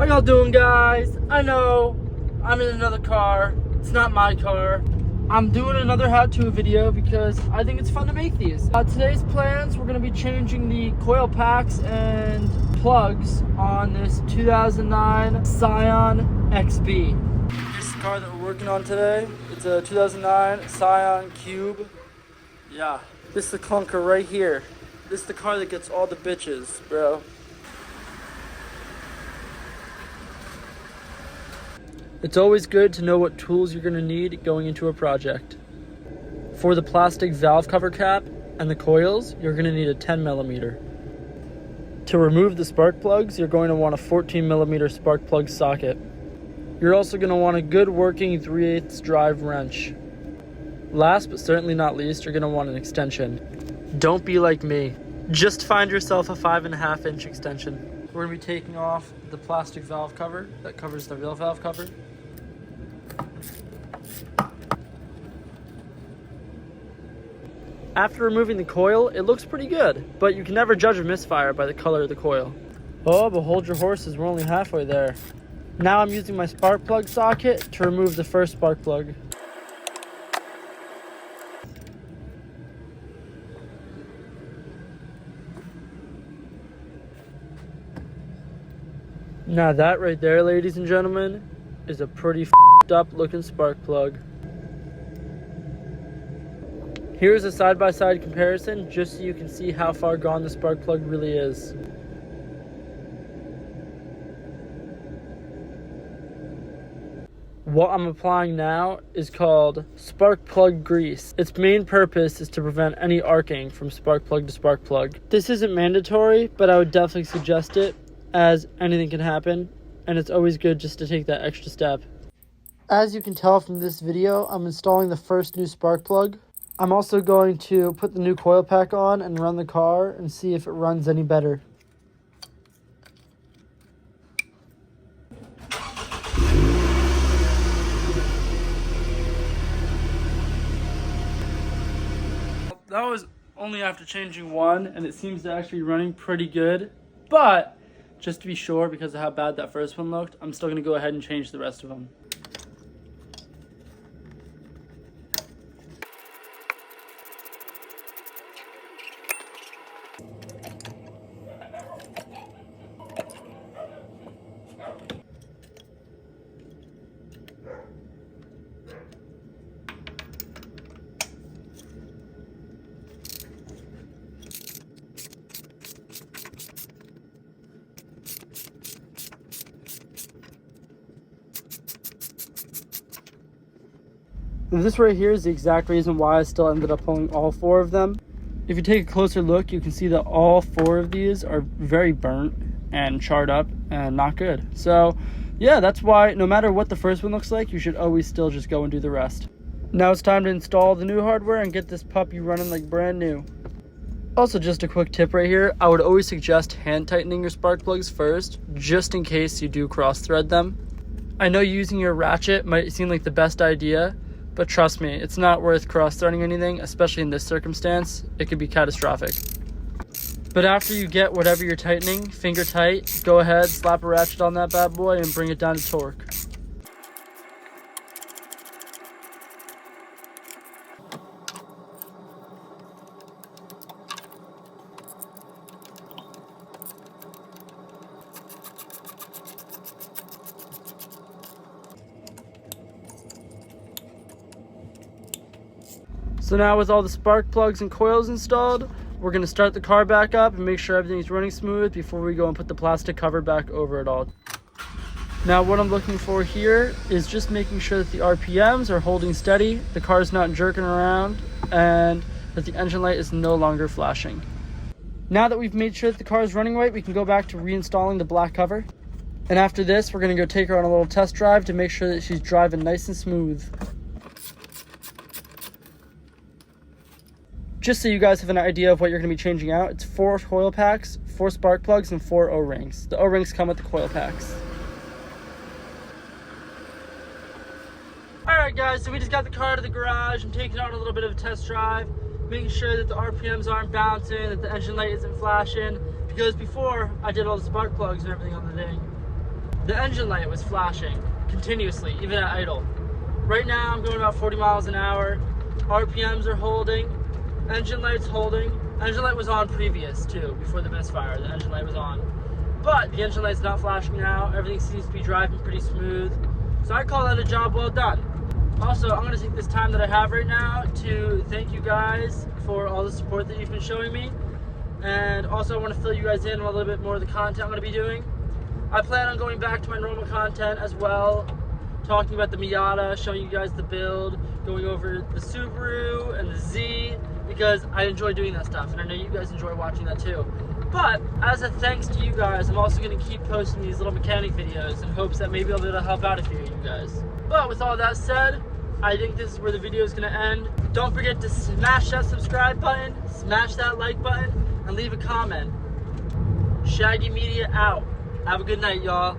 How y'all doing, guys? I know I'm in another car. It's not my car. I'm doing another how-to video because I think it's fun to make these. Today's plans, we're going to be changing the coil packs and plugs on this 2009 Scion XB. This is the car that we're working on today. It's a 2009 Scion Cube. Yeah, this is the clunker right here. This is the car that gets all the bitches, bro. It's always good to know what tools you're going to need going into a project. For the plastic valve cover cap and the coils, you're going to need a 10mm. To remove the spark plugs, you're going to want a 14mm spark plug socket. You're also going to want a good working 3/8 drive wrench. Last but certainly not least, you're going to want an extension. Don't be like me. Just find yourself a 5.5-inch extension. We're going to be taking off the plastic valve cover that covers the real valve cover. After removing the coil, it looks pretty good, but you can never judge a misfire by the color of the coil. Oh, but hold your horses, we're only halfway there. Now I'm using my spark plug socket to remove the first spark plug. Now that right there, ladies and gentlemen, is a pretty f***ed up looking spark plug. Here's a side-by-side comparison just so you can see how far gone the spark plug really is. What I'm applying now is called spark plug grease. Its main purpose is to prevent any arcing from spark plug to spark plug. This isn't mandatory, but I would definitely suggest it, as anything can happen, and it's always good just to take that extra step. As you can tell from this video, I'm installing the first new spark plug. I'm also going to put the new coil pack on and run the car and see if it runs any better. That was only after changing one, and it seems to actually be running pretty good, but just to be sure, because of how bad that first one looked, I'm still going to go ahead and change the rest of them. This right here is the exact reason why I still ended up pulling all 4 of them. If you take a closer look, you can see that all 4 of these are very burnt and charred up and not good. So yeah, that's why no matter what the first one looks like, you should always still just go and do the rest. Now it's time to install the new hardware and get this puppy running like brand new. Also, just a quick tip right here, I would always suggest hand tightening your spark plugs first, just in case you do cross thread them. I know using your ratchet might seem like the best idea, but trust me, it's not worth cross-threading anything, especially in this circumstance. It could be catastrophic. But after you get whatever you're tightening, finger tight, go ahead, slap a ratchet on that bad boy and bring it down to torque. So now with all the spark plugs and coils installed, we're going to start the car back up and make sure everything's running smooth before we go and put the plastic cover back over it all. Now what I'm looking for here is just making sure that the RPMs are holding steady, the car's not jerking around, and that the engine light is no longer flashing. Now that we've made sure that the car is running right, we can go back to reinstalling the black cover. And after this, we're going to go take her on a little test drive to make sure that she's driving nice and smooth. Just so you guys have an idea of what you're going to be changing out, it's 4 coil packs, 4 spark plugs, and 4 O-rings. The O-rings come with the coil packs. Alright guys, so we just got the car to the garage. I'm taking out a little bit of a test drive, making sure that the RPMs aren't bouncing, that the engine light isn't flashing, because before I did all the spark plugs and everything on the thing. the engine light was flashing continuously, even at idle. Right now I'm going about 40 miles an hour. RPMs are holding. Engine light's holding. Engine light was on previous too, before the misfire. The engine light was on. But the engine light's not flashing now. Everything seems to be driving pretty smooth. So I call that a job well done. Also, I'm going to take this time that I have right now to thank you guys for all the support that you've been showing me. And also I want to fill you guys in on a little bit more of the content I'm going to be doing. I plan on going back to my normal content as well, talking about the Miata, showing you guys the build, going over the Subaru and the Z, because I enjoy doing that stuff, and I know you guys enjoy watching that too. But as a thanks to you guys, I'm also going to keep posting these little mechanic videos in hopes that maybe I'll be able to help out a few of you guys. But with all that said, I think this is where the video is going to end. Don't forget to smash that subscribe button, smash that like button, and leave a comment. Shaggy Media out. Have a good night, y'all.